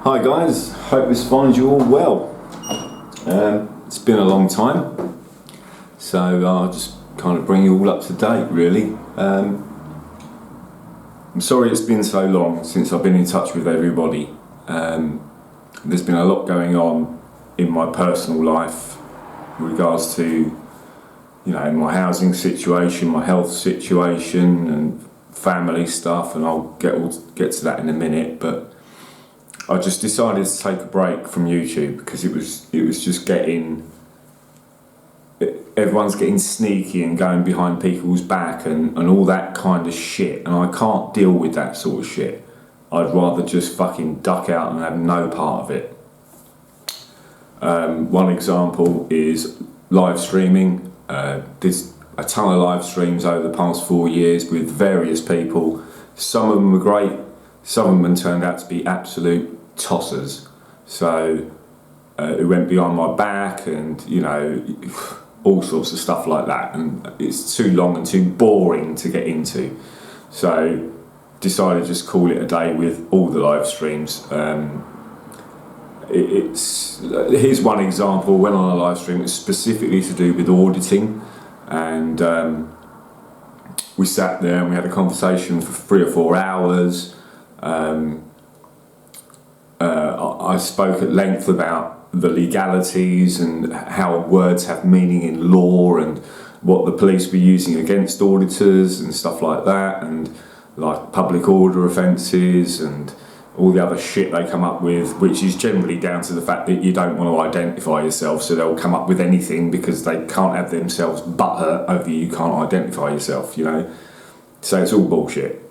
Hi guys, hope this finds you all well. It's been a long time, so I'll just kind of bring you all up to date really. I'm sorry it's been so long since I've been in touch with everybody. There's been a lot going on in my personal life in regards to, my housing situation, my health situation and family stuff, and I'll get to that in a minute, but I just decided to take a break from YouTube because it was just everyone's getting sneaky and going behind people's back and all that kind of shit, and I can't deal with that sort of shit. I'd rather just fucking duck out and have no part of it. One example is live streaming. There's a ton of live streams over the past 4 years with various people. Some of them were great, some of them turned out to be absolute tossers. So it went behind my back and, all sorts of stuff like that. And it's too long and too boring to get into. So decided to just call it a day with all the live streams. Here's one example. Went on a live stream. It's specifically to do with auditing, and we sat there and we had a conversation for 3 or 4 hours. I spoke at length about the legalities and how words have meaning in law and what the police were using against auditors and stuff like that, and like public order offences and all the other shit they come up with, which is generally down to the fact that you don't want to identify yourself, so they'll come up with anything because they can't have themselves butthurt over you can't identify yourself, So it's all bullshit.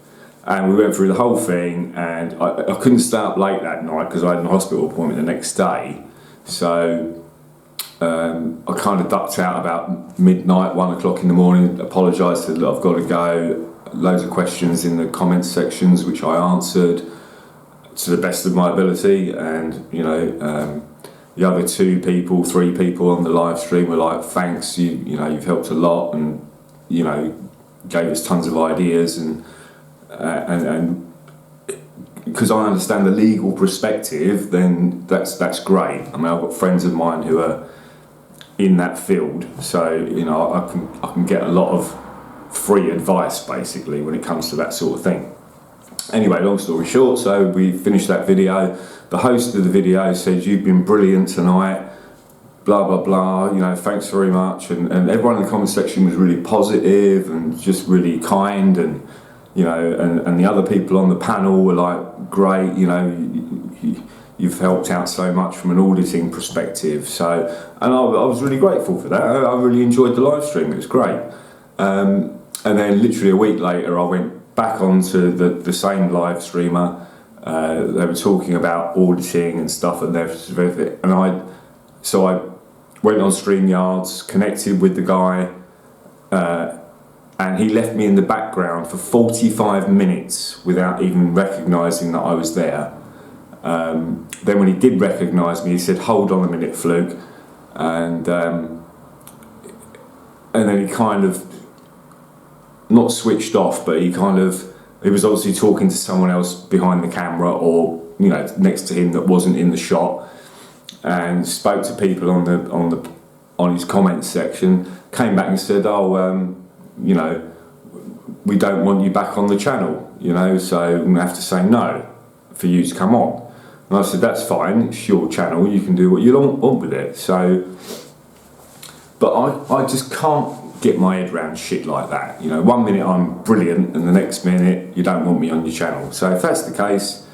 And we went through the whole thing, and I couldn't stay up late that night because I had a hospital appointment the next day. So I kind of ducked out about midnight, 1 o'clock in the morning, apologised, said, look, I've got to go. Loads of questions in the comments sections, which I answered to the best of my ability, and the other 3 people on the live stream were like, thanks, you've helped a lot, and gave us tons of ideas, and because I understand the legal perspective, then that's great. I mean, I've got friends of mine who are in that field, so I can get a lot of free advice basically when it comes to that sort of thing. Anyway, long story short, so we finished that video. The host of the video said, you've been brilliant tonight, blah blah blah, thanks very much, and everyone in the comment section was really positive and just really kind, and and the other people on the panel were like, great, you've helped out so much from an auditing perspective. So, and I was really grateful for that. I really enjoyed the live stream, it was great. And then literally a week later I went back onto the same live streamer. They were talking about auditing and stuff, and I went on StreamYards, connected with the guy, and he left me in the background for 45 minutes without even recognising that I was there. Then when he did recognise me, he said, hold on a minute, Fluke, and then he kind of not switched off, but he was obviously talking to someone else behind the camera, or next to him that wasn't in the shot, and spoke to people on his comments section. Came back and said, we don't want you back on the channel, so I'm gonna have to say no for you to come on. And I said, that's fine, it's your channel, you can do what you want with it. So, but I just can't get my head around shit like that. 1 minute I'm brilliant and the next minute you don't want me on your channel. So if that's the case,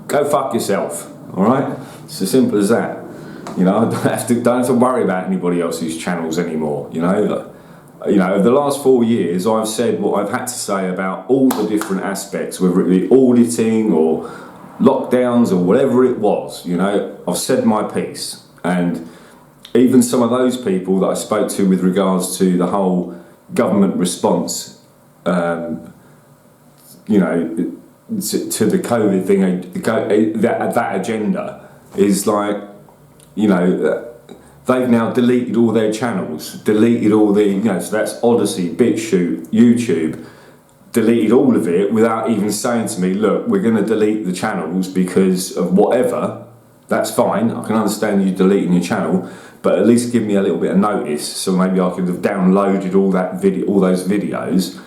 go fuck yourself, alright? It's as simple as that. I don't have to worry about anybody else's channels anymore, over the last 4 years I've said what I've had to say about all the different aspects, whether it be auditing or lockdowns or whatever it was, I've said my piece. And even some of those people that I spoke to with regards to the whole government response, to the COVID thing, that agenda is like, they've now deleted all their channels, deleted all the, so that's Odyssey, BitChute, YouTube, deleted all of it without even saying to me, look, we're going to delete the channels because of whatever, that's fine. I can understand you deleting your channel, but at least give me a little bit of notice, so maybe I could have downloaded all those videos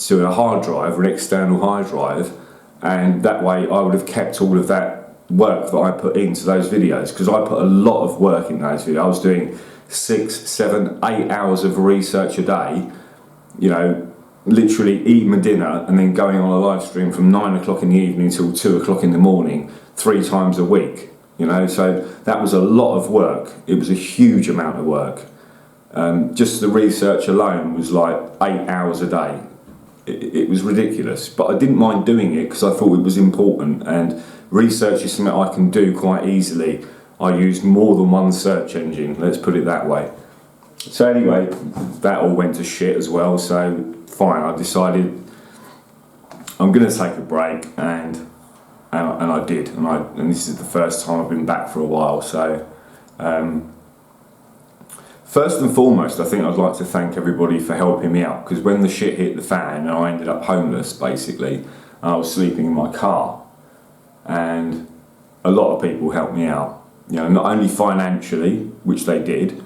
to a hard drive or an external hard drive, and that way I would have kept all of that work that I put into those videos, because I put a lot of work in those videos. I was doing 6, 7, 8 hours of research a day, you know, literally eating my dinner and then going on a live stream from 9 o'clock in the evening till 2 o'clock in the morning, 3 times a week, you know. So that was a lot of work. It was a huge amount of work. Just the research alone was like 8 hours a day. It was ridiculous, but I didn't mind doing it because I thought it was important, and research is something I can do quite easily. I use more than one search engine, let's put it that way. So anyway, that all went to shit as well, so fine, I decided I'm going to take a break, and I did, and this is the first time I've been back for a while. So first and foremost, I think I'd like to thank everybody for helping me out, because when the shit hit the fan and I ended up homeless basically, I was sleeping in my car, and a lot of people helped me out, you know, not only financially, which they did.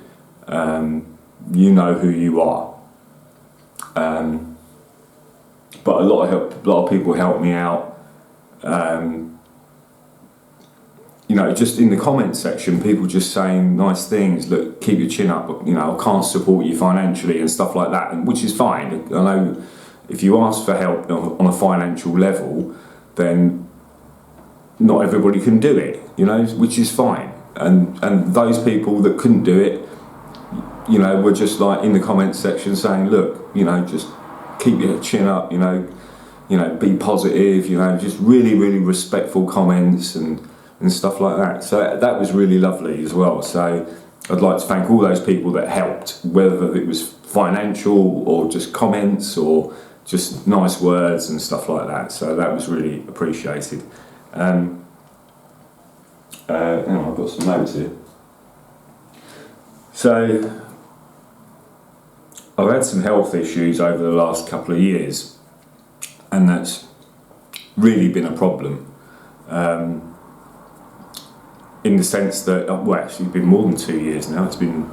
You know who you are, but a lot of people helped me out. You know, just in the comment section, people just saying nice things. Look, keep your chin up. You know, I can't support you financially and stuff like that, and which is fine. I know if you ask for help on a financial level, then not everybody can do it. You know, which is fine. And those people that couldn't do it, you know, were just like in the comment section saying, look, you know, just keep your chin up. You know, be positive. You know, just really, really respectful comments and stuff like that. So that was really lovely as well. So I'd like to thank all those people that helped, whether it was financial or just comments or just nice words and stuff like that. So that was really appreciated. Hang on, I've got some notes here. So I've had some health issues over the last couple of years, and that's really been a problem. In the sense that, well, actually it's been more than 2 years now. It's been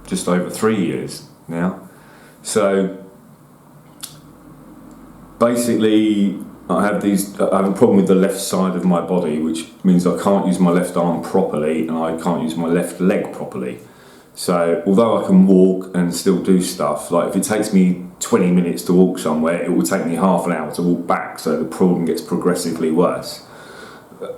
just over 3 years now. So basically I have a problem with the left side of my body, which means I can't use my left arm properly and I can't use my left leg properly. So although I can walk and still do stuff, like if it takes me 20 minutes to walk somewhere, it will take me half an hour to walk back, so the problem gets progressively worse.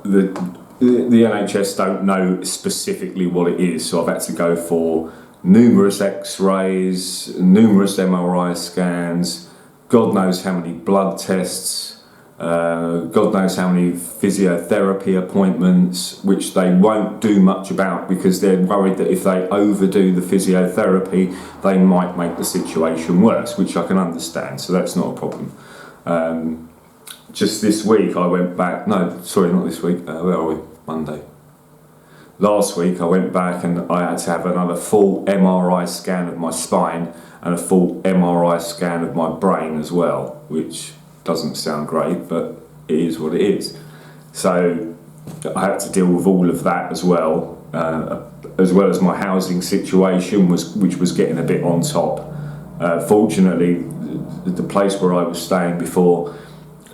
The NHS don't know specifically what it is, so I've had to go for numerous x-rays, numerous MRI scans, God knows how many blood tests, God knows how many physiotherapy appointments, which they won't do much about because they're worried that if they overdo the physiotherapy, they might make the situation worse, which I can understand, so that's not a problem. Just this week I went back, no, sorry, not this week, where are we? Monday. Last week I went back and I had to have another full MRI scan of my spine and a full MRI scan of my brain as well, which doesn't sound great, but it is what it is. So I had to deal with all of that as well as my housing situation, which was getting a bit on top. Fortunately, the place where I was staying before,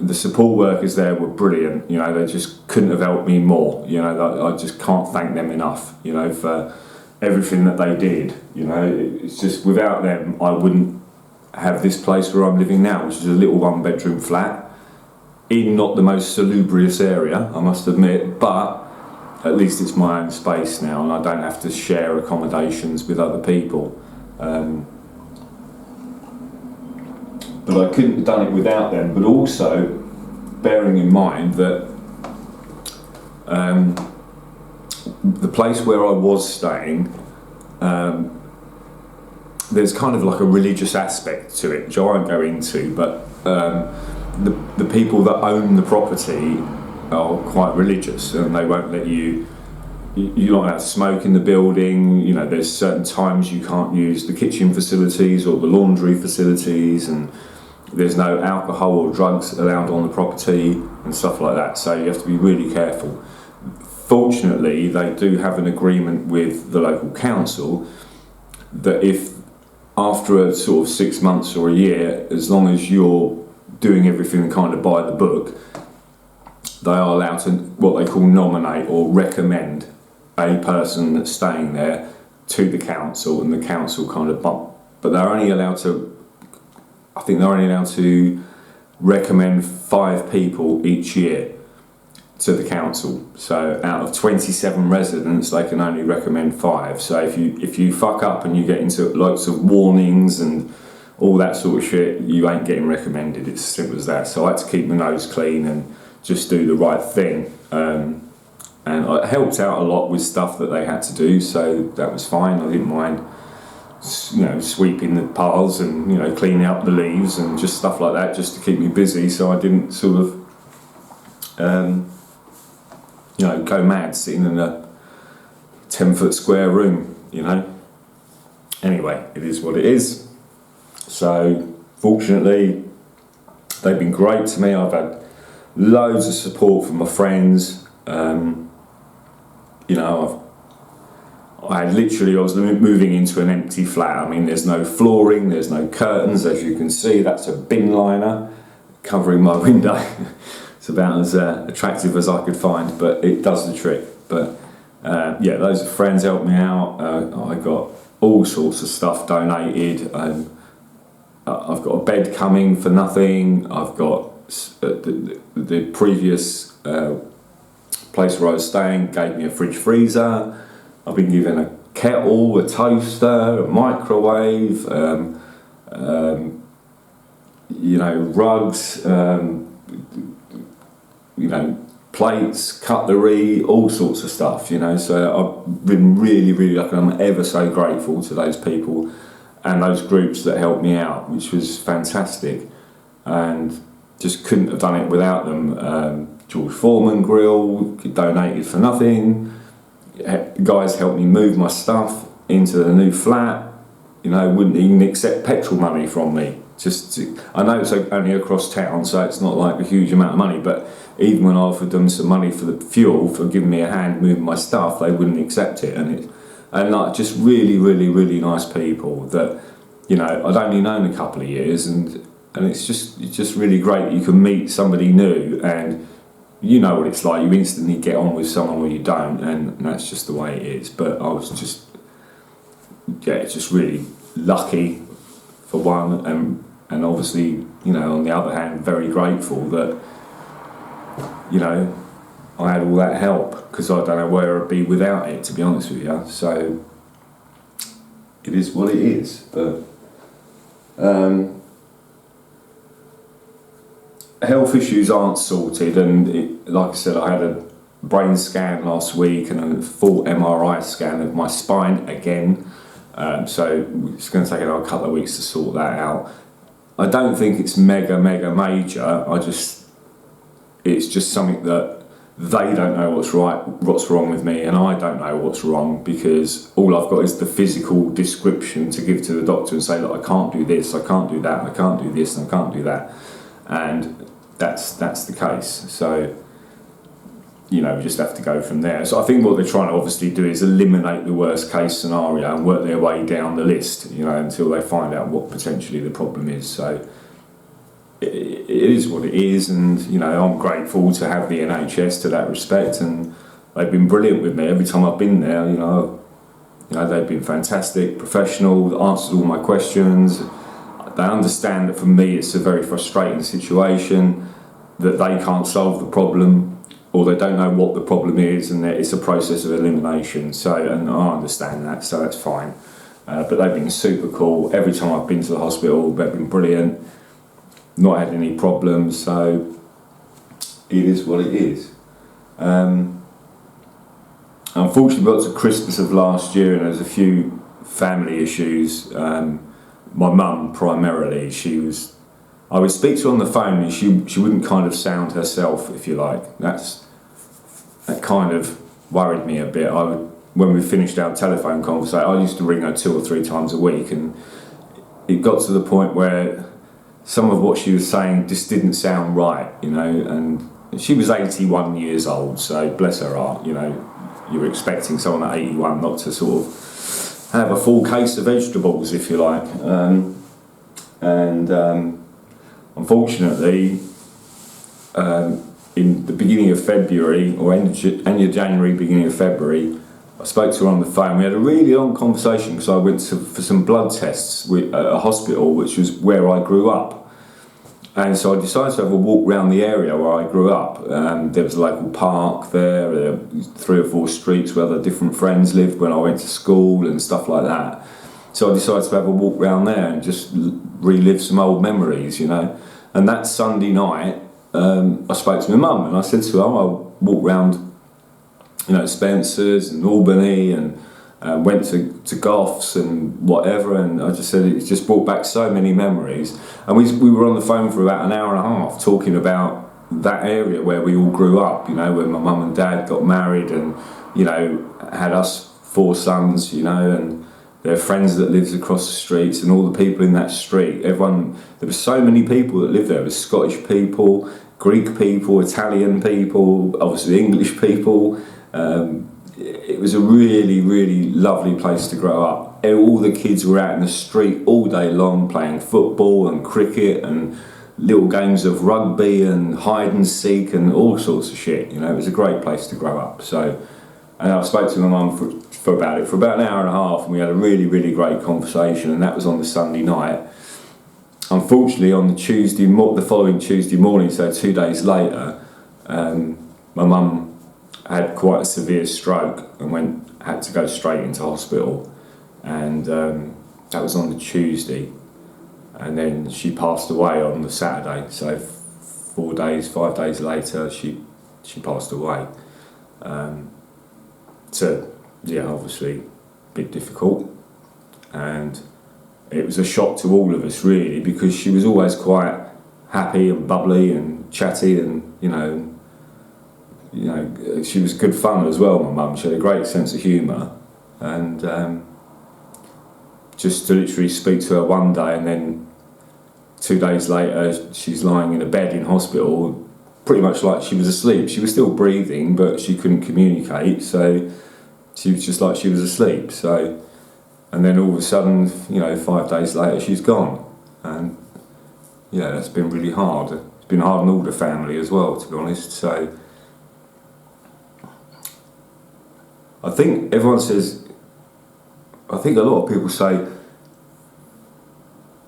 the support workers there were brilliant. You know, they just couldn't have helped me more. You know, I just can't thank them enough, you know, for everything that they did. You know, it's just without them I wouldn't have this place where I'm living now, which is a little 1-bedroom flat in not the most salubrious area, I must admit, but at least it's my own space now and I don't have to share accommodations with other people. But I couldn't have done it without them, but also bearing in mind that the place where I was staying, there's kind of like a religious aspect to it, which I won't go into, but the people that own the property are quite religious and they won't let you're not allowed to smoke in the building. You know, there's certain times you can't use the kitchen facilities or the laundry facilities, and there's no alcohol or drugs allowed on the property and stuff like that, so you have to be really careful. fortunately, they do have an agreement with the local council that if after a sort of 6 months or a year, as long as you're doing everything kind of by the book, they are allowed to what they call nominate or recommend a person that's staying there to the council, and the council kind of bump. But they're only allowed to, I think they're only allowed to recommend 5 people each year to the council. So out of 27 residents, they can only recommend 5. So if you fuck up and you get into lots of warnings and all that sort of shit, you ain't getting recommended. It's as simple as that. So I had to keep my nose clean and just do the right thing. And it helped out a lot with stuff that they had to do, so that was fine. I didn't mind, sweeping the paths and cleaning up the leaves and just stuff like that, just to keep me busy, so I didn't sort of go mad sitting in a 10-foot square room. Anyway, it is what it is. So fortunately, they've been great to me. I've had loads of support from my friends. I was moving into an empty flat. I mean, there's no flooring, there's no curtains, as you can see. That's a bin liner covering my window. It's about as attractive as I could find, but it does the trick. But loads of friends helped me out. I got all sorts of stuff donated. I've got a bed coming for nothing. I've got the previous place where I was staying gave me a fridge freezer. I've been given a kettle, a toaster, a microwave, rugs, plates, cutlery, all sorts of stuff, So I've been really, really lucky. I'm ever so grateful to those people and those groups that helped me out, which was fantastic. And just couldn't have done it without them. George Foreman Grill donated for nothing. Guys helped me move my stuff into the new flat. Wouldn't even accept petrol money from me. I know it's only across town, so it's not like a huge amount of money, but even when I offered them some money for the fuel, for giving me a hand moving my stuff, they wouldn't accept it. And just really, really, really nice people that, I'd only known a couple of years, and it's just really great. You can meet somebody new and you know what it's like. You instantly get on with someone or you don't, and that's just the way it is. But I was just really lucky for one, and obviously, on the other hand, very grateful that, I had all that help, because I don't know where I'd be without it, to be honest with you. So it is what it is. But health issues aren't sorted, and like I said, I had a brain scan last week and a full MRI scan of my spine again. So it's going to take another couple of weeks to sort that out. I don't think it's mega major. It's just something that they don't know what's wrong with me, and I don't know what's wrong, because all I've got is the physical description to give to the doctor and say, look, I can't do this, I can't do that, I can't do this, and I can't do that. And that's the case. So we just have to go from there. So I think what they're trying to obviously do is eliminate the worst case scenario and work their way down the list, until they find out what potentially the problem is. So it is what it is, and I'm grateful to have the NHS to that respect, and they've been brilliant with me every time I've been there. They've been fantastic, professional, answered all my questions. They understand that for me it's a very frustrating situation, that they can't solve the problem, or they don't know what the problem is, and that it's a process of elimination. So, and I understand that, so that's fine. But they've been super cool. Every time I've been to the hospital, they've been brilliant. Not had any problems, so it is what it is. Unfortunately, we got to Christmas of last year, and there was a few family issues. My mum primarily, I would speak to her on the phone and she wouldn't kind of sound herself, if you like. That kind of worried me a bit. When we finished our telephone conversation, I used to ring her 2 or 3 times a week, and it got to the point where some of what she was saying just didn't sound right, and she was 81 years old, so bless her heart, you know, you're expecting someone at 81 not to sort of have a full case of vegetables, if you like. Unfortunately, in the beginning of February, or end of January, beginning of February, I spoke to her on the phone. We had a really long conversation because I went for some blood tests at a hospital, which was where I grew up. And so I decided to have a walk around the area where I grew up. There was a local park there, 3 or 4 streets where the different friends lived when I went to school and stuff like that. So I decided to have a walk around there and just relive some old memories, you know. And that Sunday night, I spoke to my mum and I said to her, I'll walk round, you know, Spencer's and Albany, and went to Goffs and whatever, and I just said it just brought back so many memories. And we were on the phone for about an hour and a half talking about that area where we all grew up, you know, where my mum and dad got married and, you know, had us 4 sons, you know, and their friends that lived across the streets and all the people in that street. Everyone, there were so many people that lived there. There was Scottish people, Greek people, Italian people, obviously English people. It was a really, really lovely place to grow up. All the kids were out in the street all day long playing football and cricket and little games of rugby and hide and seek and all sorts of shit. You know, it was a great place to grow up. So, and I spoke to my mum for about an hour and a half, and we had a really, really great conversation. And that was on the Sunday night. Unfortunately, on the following Tuesday morning, so 2 days later, my mum had quite a severe stroke and had to go straight into hospital, and that was on the Tuesday, and then she passed away on the Saturday. So 5 days later, she passed away. So yeah, obviously a bit difficult, and it was a shock to all of us really, because she was always quite happy and bubbly and chatty, and you know, she was good fun as well, my mum. She had a great sense of humour, and just to literally speak to her one day and then 2 days later she's lying in a bed in hospital, pretty much like she was asleep. She was still breathing, but she couldn't communicate, so she was just like she was asleep. So, and then all of a sudden, you know, 5 days later she's gone, and yeah, that's been really hard. It's been hard on all the family as well, to be honest. So I think everyone says, I think a lot of people say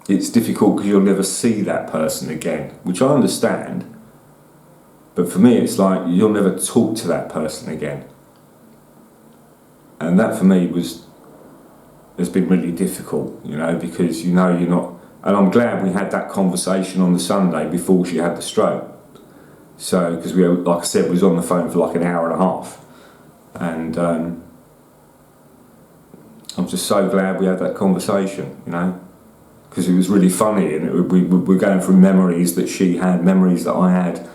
it's difficult because you'll never see that person again, which I understand, but for me it's like you'll never talk to that person again. And that for me has been really difficult, you know, because you know you're not, and I'm glad we had that conversation on the Sunday before she had the stroke. So, because we, like I said, we was on the phone for like an hour and a half. And I'm just so glad we had that conversation, you know, because it was really funny, and we were going through memories that she had, memories that I had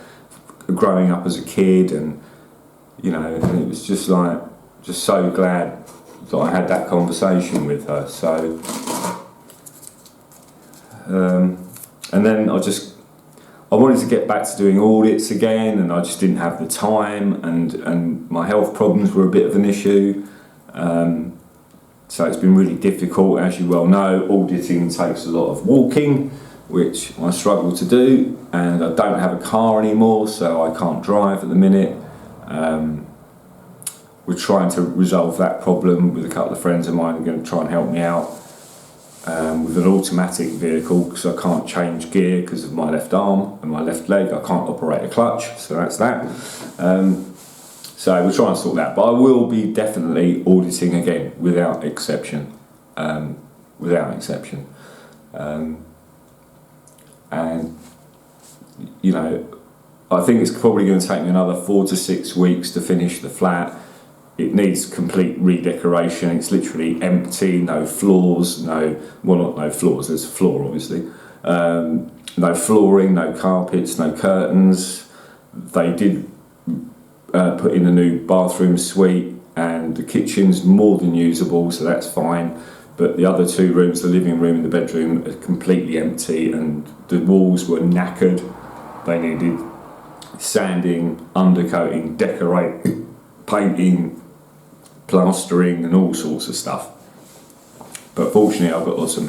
growing up as a kid, and you know, and it was just like, just so glad that I had that conversation with her. So, and then I wanted to get back to doing audits again, and I just didn't have the time, and my health problems were a bit of an issue. So it's been really difficult, as you well know. Auditing takes a lot of walking, which I struggle to do, and I don't have a car anymore, so I can't drive at the minute. We're trying to resolve that problem with a couple of friends of mine who are going to try and help me out. With an automatic vehicle, because I can't change gear because of my left arm and my left leg. I can't operate a clutch, so that's that. So we're trying to sort that, but I will be definitely auditing again, without exception. And you know, I think it's probably going to take me another 4 to 6 weeks to finish the flat. It needs complete redecoration. It's literally empty, no floors, not floors, there's a floor obviously. No flooring, no carpets, no curtains. They did put in a new bathroom suite, and the kitchen's more than usable, so that's fine. But the other 2 rooms, the living room and the bedroom, are completely empty, and the walls were knackered. They needed sanding, undercoating, decorating, painting, plastering and all sorts of stuff. But fortunately I've got lots of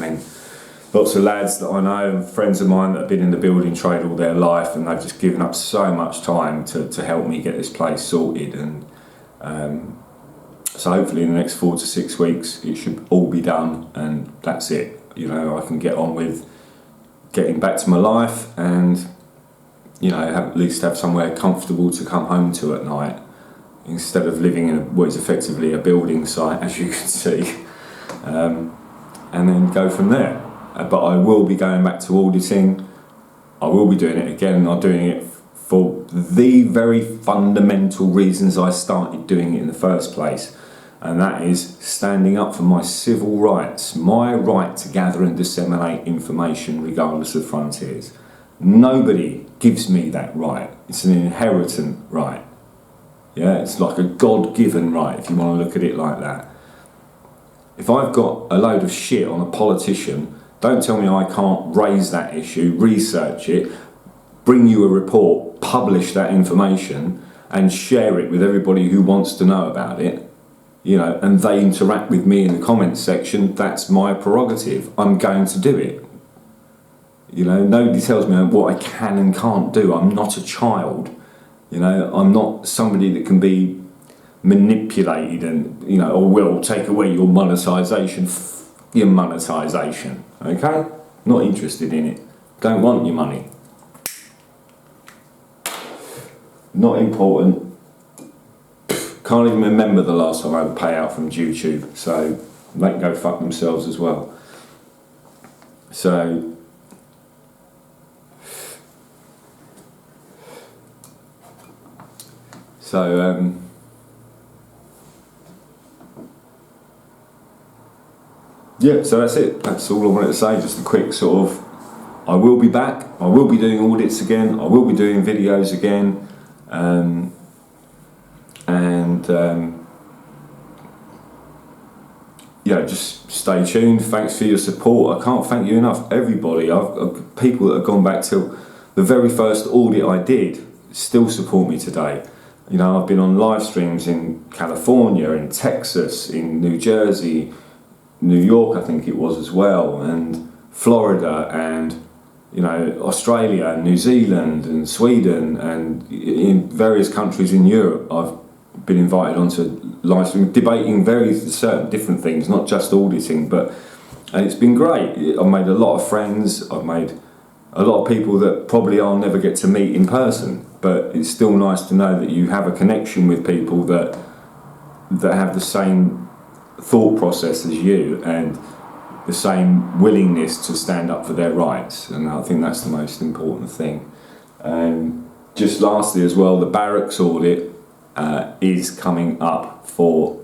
lads that I know and friends of mine that have been in the building trade all their life, and they've just given up so much time to help me get this place sorted. And so hopefully in the next 4 to 6 weeks it should all be done, and that's it. You know, I can get on with getting back to my life and, you know, at least have somewhere comfortable to come home to at night, instead of living in what is effectively a building site, as you can see, and then go from there. But I will be going back to auditing. I will be doing it again. I'm doing it for the very fundamental reasons I started doing it in the first place, and that is standing up for my civil rights, my right to gather and disseminate information regardless of frontiers. Nobody gives me that right. It's an inherent right. Yeah, it's like a God-given right, if you want to look at it like that. If I've got a load of shit on a politician, don't tell me I can't raise that issue, research it, bring you a report, publish that information and share it with everybody who wants to know about it. You know, and they interact with me in the comments section. That's my prerogative. I'm going to do it. You know, nobody tells me what I can and can't do. I'm not a child. You know, I'm not somebody that can be manipulated and, you know, or will take away your monetisation. Your monetisation, okay? Not interested in it. Don't want your money. Not important. Can't even remember the last time I had a payout from YouTube, so they can go fuck themselves as well. So yeah, so that's it. That's all I wanted to say. Just a quick sort of, I will be back. I will be doing audits again. I will be doing videos again. Yeah, just stay tuned. Thanks for your support. I can't thank you enough, everybody. I've people that have gone back to the very first audit I did still support me today. You know, I've been on live streams in California, in Texas, in New Jersey, New York, I think it was as well, and Florida, and, you know, Australia, and New Zealand, and Sweden, and in various countries in Europe. I've been invited onto live stream debating very certain different things, not just auditing, and it's been great. I've made a lot of friends. I've made a lot of people that probably I'll never get to meet in person, but it's still nice to know that you have a connection with people that have the same thought process as you and the same willingness to stand up for their rights, and I think that's the most important thing. Just lastly as well, the barracks audit is coming up for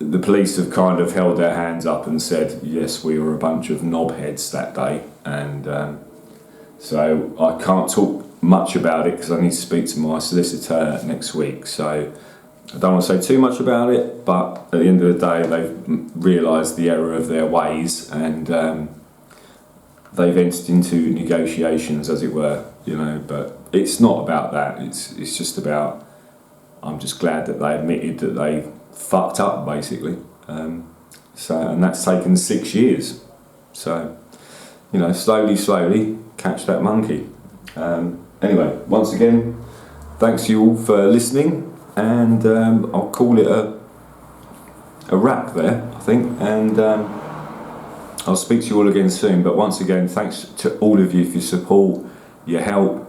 the police have kind of held their hands up and said, yes, we were a bunch of knobheads that day, and so I can't talk much about it because I need to speak to my solicitor next week, so I don't want to say too much about it, but at the end of the day they've realised the error of their ways, and they've entered into negotiations, as it were, you know, but it's not about that. It's just about, I'm just glad that they admitted that they fucked up, basically. And that's taken 6 years. So, you know, slowly catch that monkey. Anyway, once again, thanks you all for listening, and I'll call it a wrap there, I think, and I'll speak to you all again soon. But once again, thanks to all of you for your support, your help,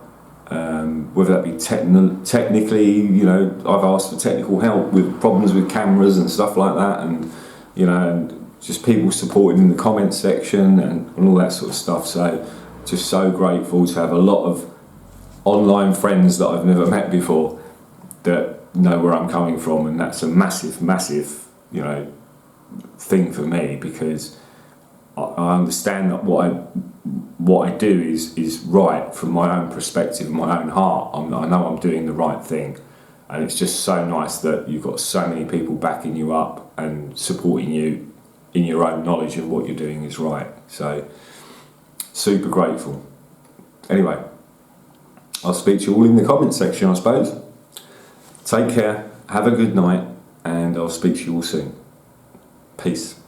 whether that be technically, you know, I've asked for technical help with problems with cameras and stuff like that, and, you know, and just people supporting in the comments section and all that sort of stuff. So just so grateful to have a lot of online friends that I've never met before that know where I'm coming from, and that's a massive, you know, thing for me, because I understand that what I do is right from my own perspective, my own heart. I know I'm doing the right thing, and it's just so nice that you've got so many people backing you up and supporting you in your own knowledge of what you're doing is right. So super grateful. Anyway, I'll speak to you all in the comments section, I suppose. Take care, have a good night, and I'll speak to you all soon. Peace.